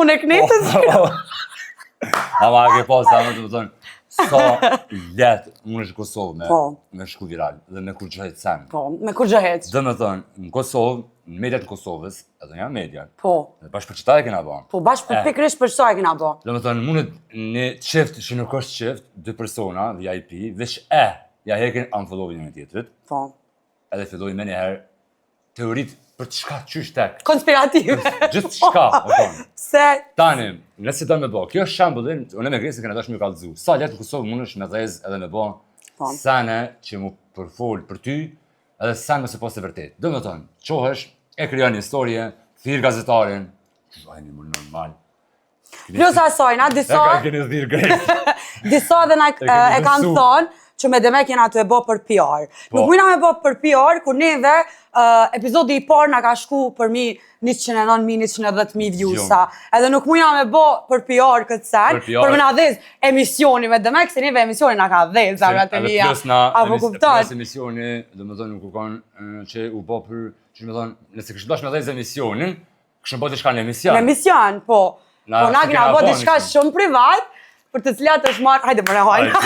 Unë e knetës që. Ama ke pas sa më të thonë, sa letë unë është Kosovë me shku viral dhe me kur gjohet sen. Po, me kur gjohet. Dhe me thonë, në Kosovë, në mediat në Kosovës, edhe nga media. Po. Bashkë për qëta e kena ba. Po, bashkë për pikrish për qëta e kena ba. Dhe me thonë, mundet një qift që nuk është qift, dy persona, VIP, veç ja hekin unfollowin me tjetrit. Po. Edhe filloj me njëherë teorit për të shka qysh tek. Konspirative. Gjithë shka, o tonë. Se... Tani, nëse do me bo, kjo është shambullin, unë me Gresin këna dash me kalëzu. Sa letë në Kosovë mund është me dhez edhe me bo sene që mu përfol për ty, edhe sene me se posë të vërtet. Do me thonë, qohësh, e kryon një historie, thirë gazetarin, vajni më normal. Plus asajna, disa... E ka keni thirë Gresin. Disa dhe e kam thonë, që me demek jena të e bo për PR. Nuk mujna me bo për PR, kur neve epizodi i par nga ka shku për mi 109.000, 110.000 viewsa. Edhe nuk mujna me bo për PR këtë sen, për me na dhez emisioni me demek, se neve emisioni nga ka dhez, zamra të mija. Apo kupton? Plus emisioni, dhe me thonë nuk u kanë që u bo për, që me thonë, nëse kështë bash me dhez emisionin, kështë bo të shka në emision. Në emision, po. Po na kina bo të shka shumë privat, për të cilat është marrë, hajde më ne hajna.